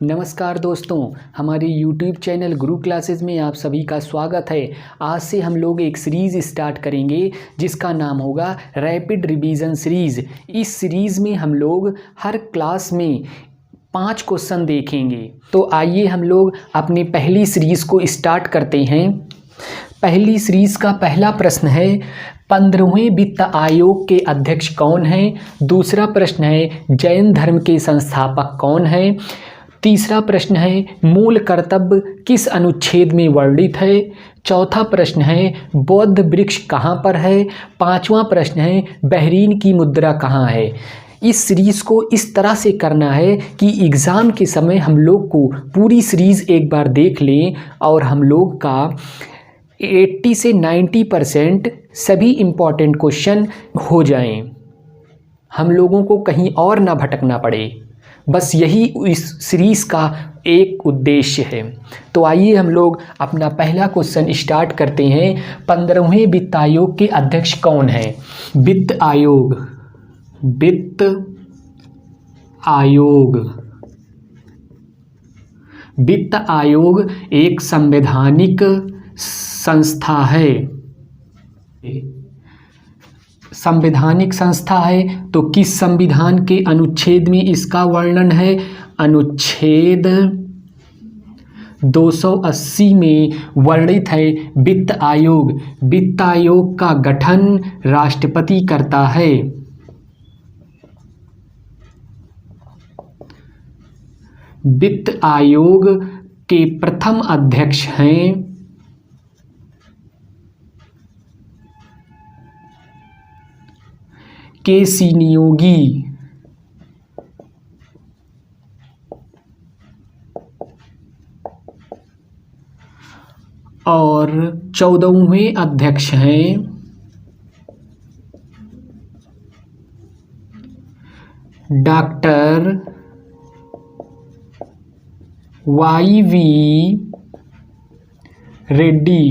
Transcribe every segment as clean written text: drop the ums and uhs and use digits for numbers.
नमस्कार दोस्तों, हमारे YouTube चैनल गुरु क्लासेस में आप सभी का स्वागत है। आज से हम लोग एक सीरीज़ स्टार्ट करेंगे जिसका नाम होगा रैपिड रिवीजन सीरीज़। इस सीरीज़ में हम लोग हर क्लास में 5 क्वेश्चन देखेंगे। तो आइए हम लोग अपनी पहली सीरीज़ को स्टार्ट करते हैं। पहली सीरीज़ का पहला प्रश्न है, 15वें वित्त आयोग के अध्यक्ष कौन हैं? दूसरा प्रश्न है, जैन धर्म के संस्थापक कौन हैं? तीसरा प्रश्न है, मूल कर्तव्य किस अनुच्छेद में वर्णित है? चौथा प्रश्न है, बौद्ध वृक्ष कहाँ पर है? पांचवा प्रश्न है, बहरीन की मुद्रा कहाँ है? इस सीरीज़ को इस तरह से करना है कि एग्ज़ाम के समय हम लोग को पूरी सीरीज़ एक बार देख लें और हम लोग का 80 से 90% सभी इम्पॉर्टेंट क्वेश्चन हो जाएं। हम लोगों को कहीं और ना भटकना पड़े, बस यही इस सीरीज़ का एक उद्देश्य है। तो आइए हम लोग अपना पहला क्वेश्चन स्टार्ट करते हैं। 15वें वित्त आयोग के अध्यक्ष कौन है? वित्त आयोग एक संवैधानिक संस्था है। संवैधानिक संस्था है तो किस संविधान के अनुच्छेद में इसका वर्णन है? अनुच्छेद 280 में वर्णित है वित्त आयोग। वित्त आयोग का गठन राष्ट्रपति करता है। वित्त आयोग के प्रथम अध्यक्ष हैं के.सी. नियोगी। और 14वें अध्यक्ष हैं डॉक्टर Y.V. रेड्डी।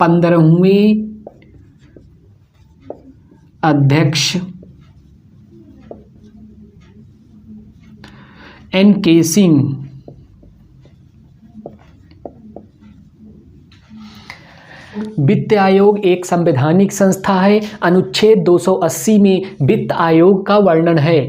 15वें अध्यक्ष N.K. सिंह। वित्त आयोग एक संवैधानिक संस्था है। अनुच्छेद 280 में वित्त आयोग का वर्णन है।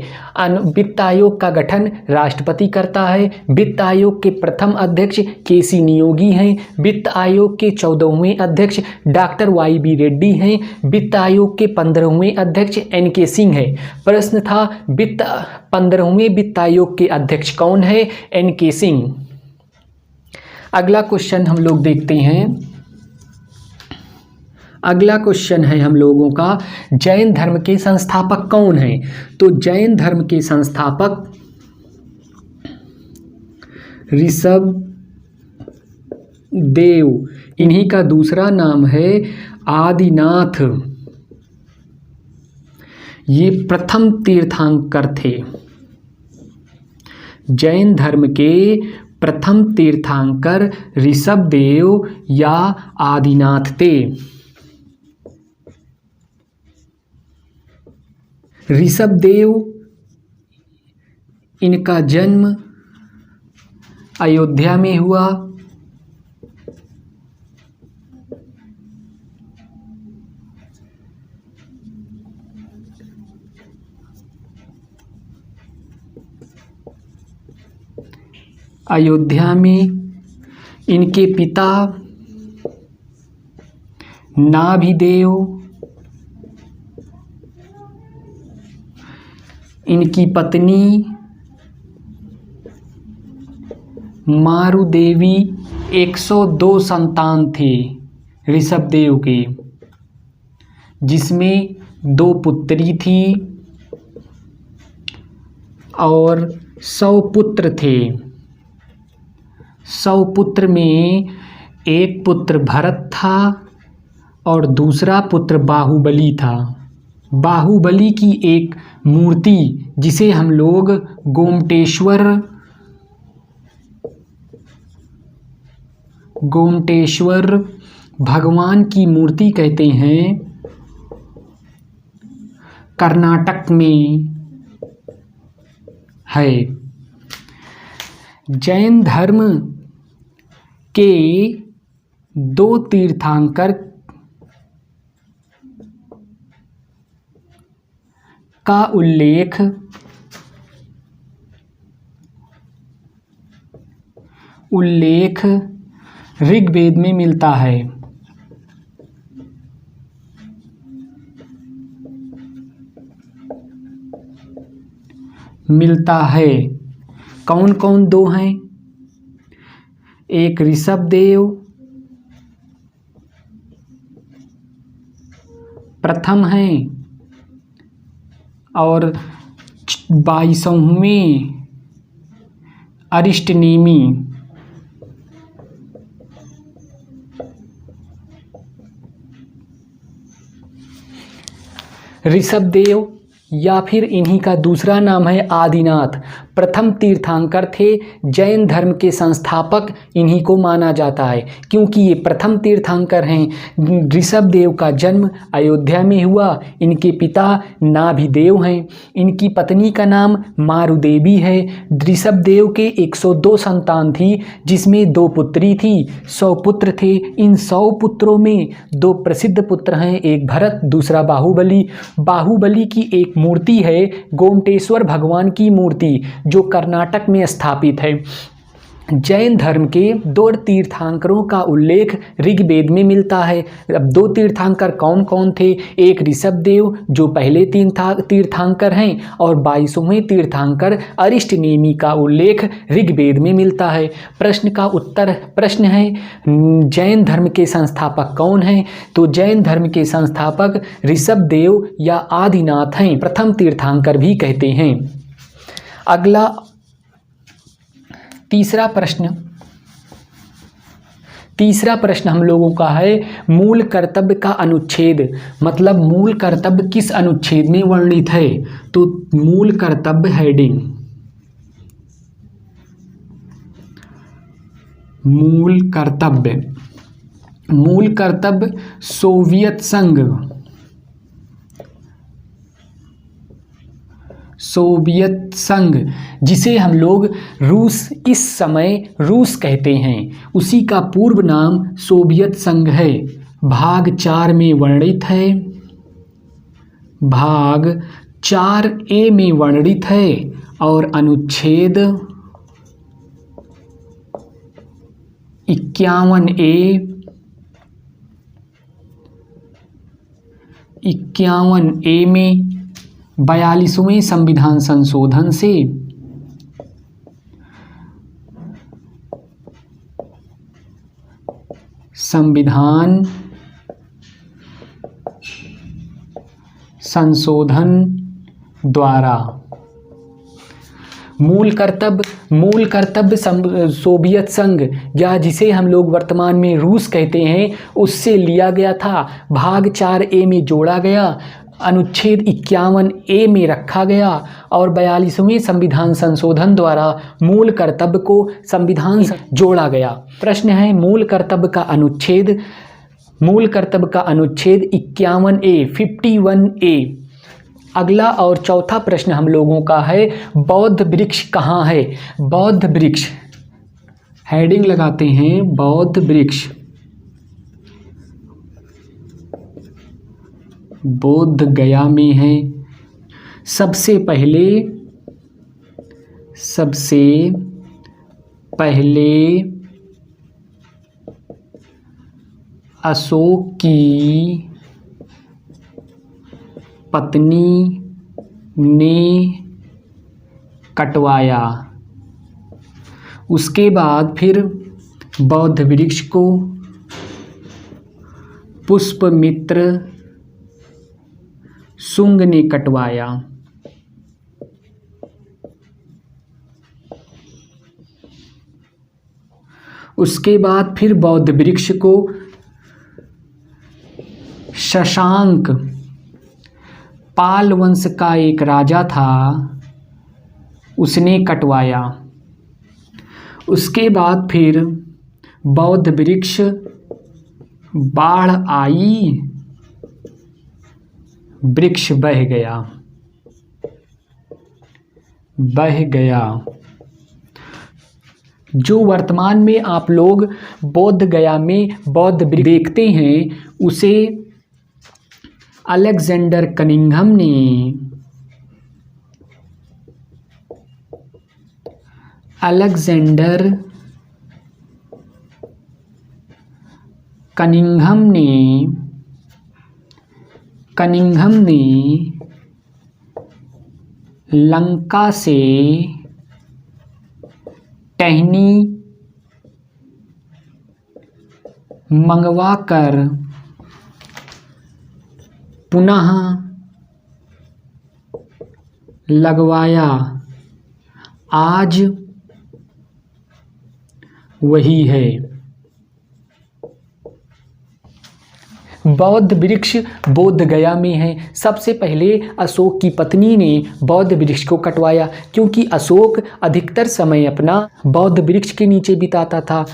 वित्त आयोग का गठन राष्ट्रपति करता है। वित्त आयोग के प्रथम अध्यक्ष के.सी. नियोगी हैं। वित्त आयोग के 14वें अध्यक्ष डॉक्टर Y.V. रेड्डी हैं। वित्त आयोग के 15वें अध्यक्ष N.K. सिंह हैं। प्रश्न था 15वें वित्त आयोग के अध्यक्ष कौन है? N.K. सिंह। अगला क्वेश्चन हम लोग देखते हैं। अगला क्वेश्चन है हम लोगों का, जैन धर्म के संस्थापक कौन हैं? तो जैन धर्म के संस्थापक ऋषभ देव, इन्हीं का दूसरा नाम है आदिनाथ। ये प्रथम तीर्थंकर थे। जैन धर्म के प्रथम तीर्थंकर ऋषभ देव या आदिनाथ थे। ऋषभ देव, इनका जन्म अयोध्या में हुआ। अयोध्या में इनके पिता नाभिदेव, इनकी पत्नी मारुदेवी। 102 संतान थे ऋषभ देव के, जिसमें 2 पुत्री थी और 100 पुत्र थे। 100 पुत्र में एक पुत्र भरत था और दूसरा पुत्र बाहुबली था। बाहुबली की एक मूर्ति जिसे हम लोग गोमटेश्वर भगवान की मूर्ति कहते हैं, कर्नाटक में है। जैन धर्म के दो तीर्थंकर का उल्लेख ऋग्वेद में मिलता है। कौन कौन दो हैं? एक ऋषभदेव प्रथम हैं और 22वें अरिष्टनेमी। ऋषभदेव या फिर इन्हीं का दूसरा नाम है आदिनाथ, प्रथम तीर्थंकर थे। जैन धर्म के संस्थापक इन्हीं को माना जाता है, क्योंकि ये प्रथम तीर्थंकर हैं। ऋषभदेव का जन्म अयोध्या में हुआ। इनके पिता नाभिदेव हैं। इनकी पत्नी का नाम मारुदेवी है। ऋषभदेव के 102 संतान थी, जिसमें 2 पुत्री थी। 100 पुत्र थे। इन 100 पुत्रों में 2 प्रसिद्ध पुत्र हैं, एक भरत, दूसरा बाहुबली। बाहुबली की एक मूर्ति है, गोमटेश्वर भगवान की मूर्ति, जो कर्नाटक में स्थापित है। जैन धर्म के 2 तीर्थंकरों का उल्लेख ऋग्वेद में मिलता है। अब 2 तीर्थंकर कौन कौन थे? एक ऋषभदेव जो पहले तीर्थंकर हैं, और 22वें तीर्थंकर अरिष्टनेमी का उल्लेख ऋग्वेद में मिलता है। प्रश्न है जैन धर्म के संस्थापक कौन हैं? तो जैन धर्म के संस्थापक ऋषभदेव या आदिनाथ हैं, प्रथम तीर्थंकर भी कहते हैं। अगला तीसरा प्रश्न हम लोगों का है मूल कर्तव्य का अनुच्छेद। मतलब मूल कर्तव्य किस अनुच्छेद में वर्णित है? तो मूल कर्तव्य हेडिंग, मूल कर्तव्य सोवियत संघ, जिसे हम लोग इस समय रूस कहते हैं, उसी का पूर्व नाम सोवियत संघ है। भाग 4 में वर्णित है। भाग 4A में वर्णित है और अनुच्छेद 51A में 42वें संविधान संशोधन से संविधान संशोधन द्वारा मूल कर्तव्य सोवियत संघ, या जिसे हम लोग वर्तमान में रूस कहते हैं, उससे लिया गया था। भाग 4A में जोड़ा गया, अनुच्छेद 51A में रखा गया और 42वें संविधान संशोधन द्वारा मूल कर्तव्य को संविधान से जोड़ा गया। प्रश्न है मूल कर्तव्य का अनुच्छेद 51A। अगला और चौथा प्रश्न हम लोगों का है बौद्ध वृक्ष कहाँ है? बौद्ध वृक्ष हेडिंग लगाते हैं, बौद्ध वृक्ष बोध गया में है। सबसे पहले अशोक की पत्नी ने कटवाया। उसके बाद फिर बौद्ध वृक्ष को पुष्पमित्र शुंग ने कटवाया। उसके बाद फिर बौद्ध वृक्ष को शशांक, पाल वंश का एक राजा था, उसने कटवाया। उसके बाद फिर बौद्ध वृक्ष बाढ़ आई, वृक्ष बह गया। बह गया। जो वर्तमान में आप लोग बोध गया में बौद्ध वृक्ष देखते हैं उसे अलेक्जेंडर कनिंघम ने लंका से टहनी मंगवाकर पुनः लगवाया। आज वही है। बौद्ध वृक्ष बोध गया में है। सबसे पहले अशोक की पत्नी ने बौद्ध वृक्ष को कटवाया, क्योंकि अशोक अधिकतर समय अपना बौद्ध वृक्ष के नीचे बिताता था।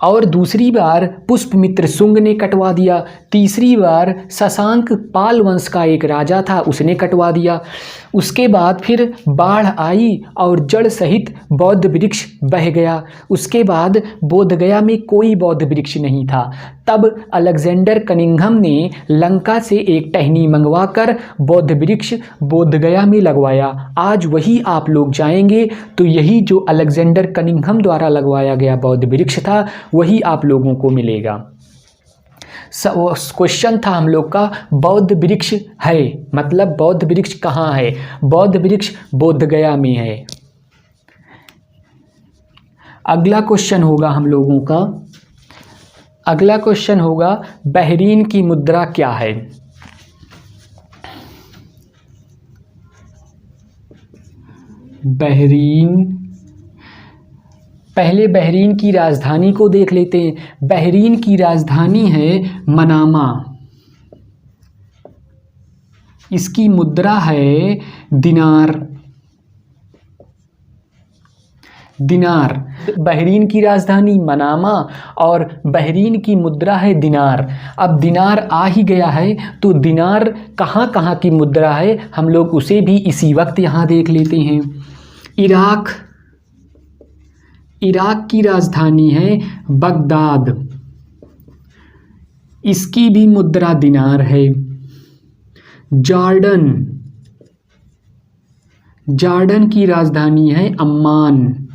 और दूसरी बार पुष्पमित्र शुंग ने कटवा दिया। तीसरी बार शशांक पाल वंश का एक राजा था, उसने कटवा दिया। उसके बाद फिर बाढ़ आई और जड़ सहित बौद्ध वृक्ष बह गया। उसके बाद बोध गया में कोई बौद्ध वृक्ष नहीं था। तब अलेक्जेंडर कनिंघम ने लंका से एक टहनी मंगवाकर बौद्ध वृक्ष बोध गया में लगवाया। आज वही आप लोग जाएंगे तो यही जो अलेक्जेंडर कनिंघम द्वारा लगवाया गया बौद्ध वृक्ष था वही आप लोगों को मिलेगा। क्वेश्चन था हम लोग का बौद्ध वृक्ष है, मतलब बौद्ध वृक्ष कहाँ है? बौद्ध वृक्ष बोध गया में है। अगला क्वेश्चन होगा हम लोगों का, अगला क्वेश्चन होगा बहरीन की मुद्रा क्या है? बहरीन, पहले बहरीन की राजधानी को देख लेते हैं। बहरीन की राजधानी है मनामा। इसकी मुद्रा है दिनार। बहरीन की राजधानी मनामा और बहरीन की मुद्रा है दिनार। अब दिनार आ ही गया है तो दिनार कहाँ कहाँ की मुद्रा है हम लोग उसे भी इसी वक्त यहाँ देख लेते हैं। इराक की राजधानी है बगदाद। इसकी भी मुद्रा दिनार है। जॉर्डन की राजधानी है अम्मान।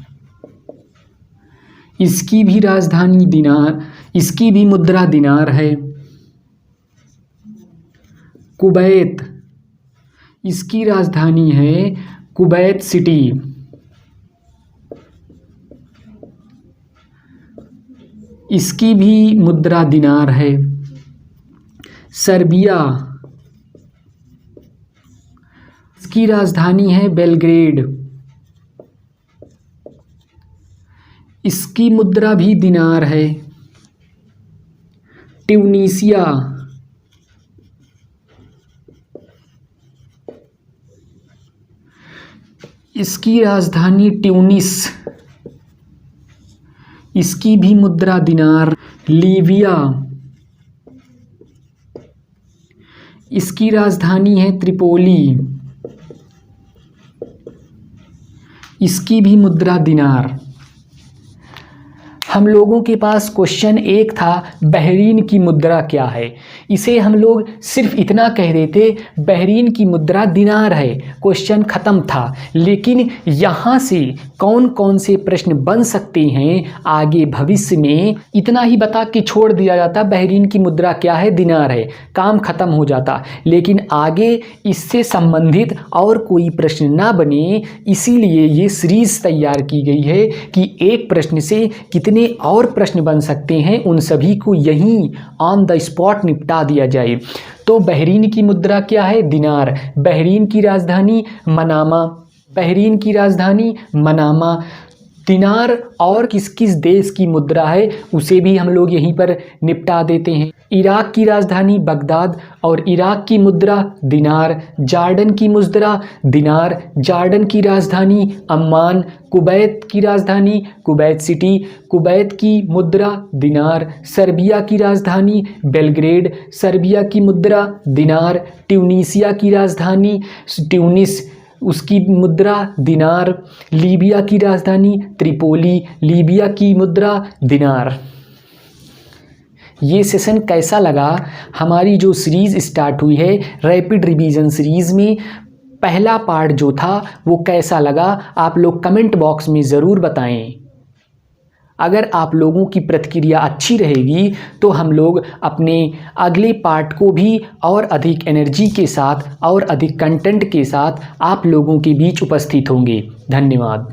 इसकी भी राजधानी दिनार, इसकी भी मुद्रा दिनार है। कुवैत, इसकी राजधानी है कुवैत सिटी। इसकी भी मुद्रा दिनार है। सर्बिया, इसकी राजधानी है बेलग्रेड। इसकी मुद्रा भी दिनार है। ट्यूनीसिया, इसकी राजधानी ट्यूनिस। इसकी भी मुद्रा दिनार। लीबिया, इसकी राजधानी है त्रिपोली। इसकी भी मुद्रा दिनार। हम लोगों के पास क्वेश्चन एक था बहरीन की मुद्रा क्या है। इसे हम लोग सिर्फ इतना कह देते बहरीन की मुद्रा दिनार है, क्वेश्चन ख़त्म था। लेकिन यहाँ से कौन कौन से प्रश्न बन सकते हैं आगे भविष्य में, इतना ही बता के छोड़ दिया जाता बहरीन की मुद्रा क्या है, दिनार है, काम ख़त्म हो जाता। लेकिन आगे इससे संबंधित और कोई प्रश्न ना बने, इसीलिए ये सीरीज़ तैयार की गई है कि एक प्रश्न से कितने और प्रश्न बन सकते हैं उन सभी को यहीं ऑन द स्पॉट निपटा दिया जाए। तो बहरीन की मुद्रा क्या है? दिनार। बहरीन की राजधानी मनामा। बहरीन की राजधानी मनामा। दिनार और किस किस देश की मुद्रा है उसे भी हम लोग यहीं पर निपटा देते हैं। इराक की राजधानी बगदाद और इराक की मुद्रा दिनार। जॉर्डन की मुद्रा दिनार, जॉर्डन की राजधानी अम्मान। कुवैत की राजधानी कुवैत सिटी, कुवैत की मुद्रा दिनार। सर्बिया की राजधानी बेलग्रेड, सर्बिया की मुद्रा दिनार। ट्यूनीसिया की राजधानी ट्यूनिस, उसकी मुद्रा दिनार, लीबिया की राजधानी त्रिपोली, लीबिया की मुद्रा दिनार। ये सेशन कैसा लगा? हमारी जो सीरीज़ स्टार्ट हुई है रैपिड रिवीजन सीरीज़ में पहला पार्ट जो था वो कैसा लगा, आप लोग कमेंट बॉक्स में ज़रूर बताएं। अगर आप लोगों की प्रतिक्रिया अच्छी रहेगी तो हम लोग अपने अगले पार्ट को भी और अधिक एनर्जी के साथ और अधिक कंटेंट के साथ आप लोगों के बीच उपस्थित होंगे। धन्यवाद।